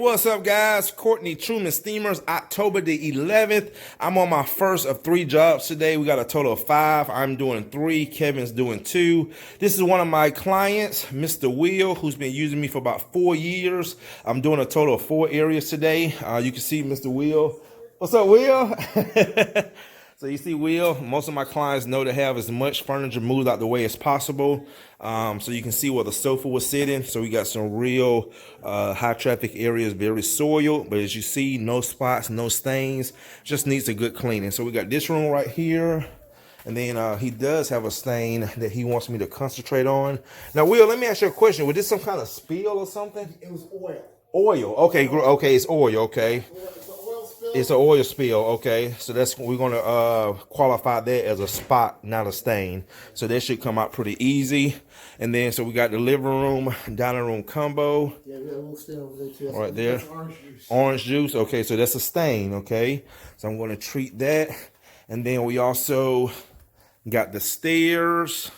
what's up, guys? Courtney Truman Steamers, October the 11th. I'm on my first of 3 jobs today. We got a total of 5. I'm doing 3. Kevin's doing 2. This is one of my clients, Mr. Will, who's been using me for about 4 years. I'm doing a total of 4 areas today. You can see Mr. Will. What's up, Will? So you see, Will, most of my clients know to have as much furniture moved out the way as possible. So you can see where the sofa was sitting. So we got some real high traffic areas, very soiled. But as you see, no spots, no stains. Just needs a good cleaning. So we got this room right here. And then he does have a stain that he wants me to concentrate on. Now, Will, let me ask you a question. Was this some kind of spill or something? It was oil. Oil. Okay, okay, it's oil, okay. It's an oil spill, okay. So we're gonna qualify that as a spot, not a stain. So that should come out pretty easy. And then so we got the living room, dining room combo. Yeah, we got a little stain over there too. Right there. That's orange juice. Orange juice, okay. So that's a stain, okay. So I'm gonna treat that. And then we also got the stairs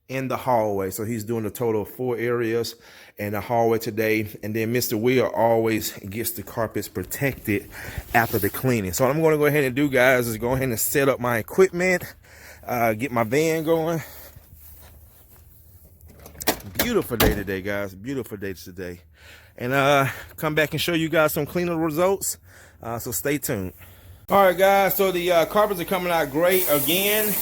in the hallway. So he's doing a total of 4 areas in the hallway today. And then Mr. Will always gets the carpets protected after the cleaning. So what I'm going to go ahead and do, guys, is go ahead and set up my equipment, get my van going. Beautiful day today, guys. Beautiful day today. And come back and show you guys some cleaner results. So stay tuned. All right, guys. So the carpets are coming out great again.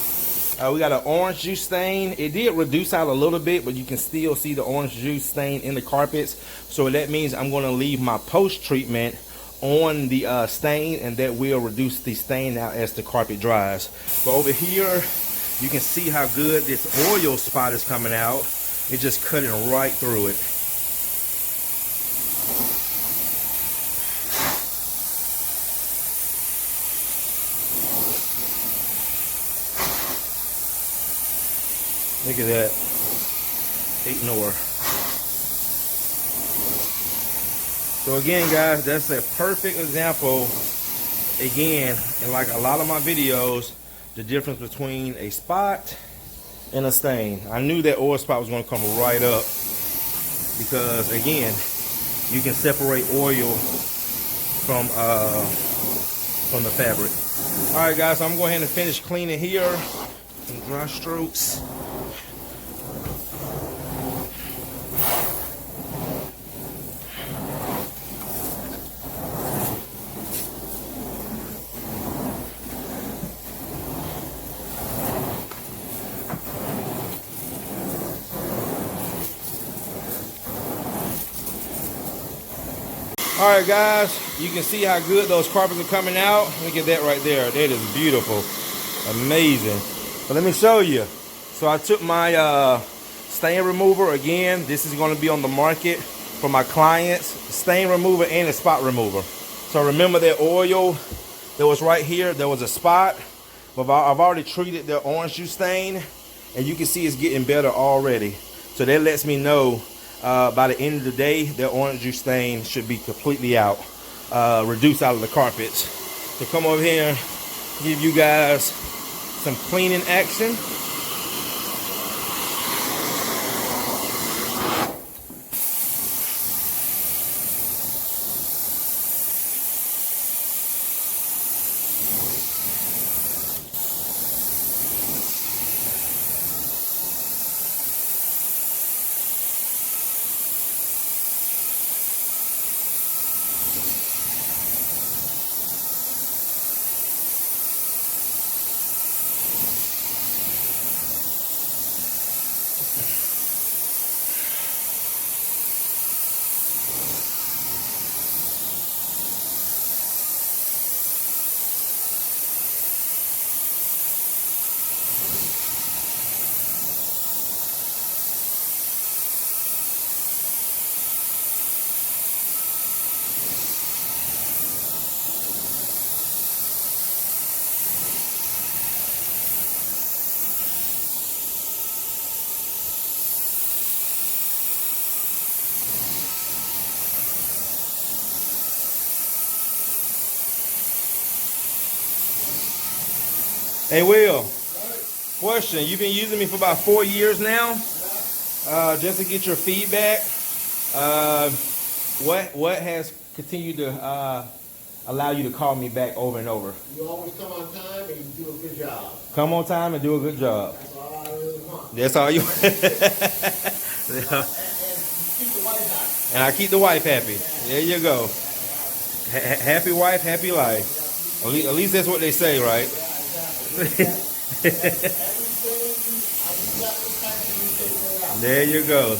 We got an orange juice stain. It did reduce out a little bit, but you can still see the orange juice stain in the carpets. So that means I'm going to leave my post treatment on the stain, and that will reduce the stain out as the carpet dries. But over here, you can see how good this oil spot is coming out. It's just cutting right through it. Look at that. Ignore. So again, guys, that's a perfect example, again, in like a lot of my videos, the difference between a spot and a stain. I knew that oil spot was going to come right up because, again, you can separate oil from the fabric. All right, guys, so I'm going ahead and finish cleaning here. Some dry strokes. All right, guys, you can see how good those carpets are coming out. Look at that right there. That is beautiful. Amazing. But let me show you. So I took my stain remover. Again, this is going to be on the market for my clients. Stain remover and a spot remover. So remember that oil that was right here, there was a spot. But I've already treated the orange juice stain, and you can see it's getting better already. So that lets me know by the end of the day, the orange juice stain should be completely out, reduced out of the carpets. So come over here and give you guys some cleaning action. Hey, Will, question. You've been using me for about 4 years now. Just to get your feedback, what has continue to allow you to call me back over and over. You always come on time and you do a good job. Come on time and do a good job. That's all I really want. That's all you. And keep the wife happy. And I keep the wife happy. There you go. Happy wife, happy life. At least that's what they say, right? There you go.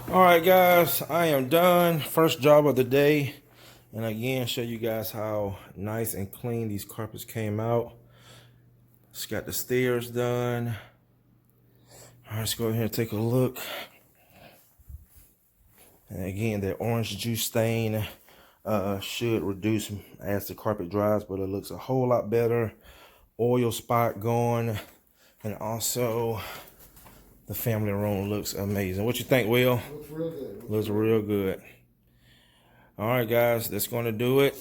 All right, guys, I am done. First job of the day. And again, show you guys how nice and clean these carpets came out. Just got the stairs done. All right, let's go ahead and take a look. And again, that orange juice stain should reduce as the carpet dries, but it looks a whole lot better. Oil spot gone. And also, the family room looks amazing. What you think, Will? Looks real good. Looks real good. All right, guys, that's going to do it.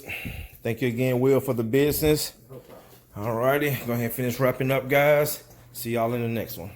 Thank you again, Will, for the business. No problem. All righty, go ahead and finish wrapping up, guys. See y'all in the next one.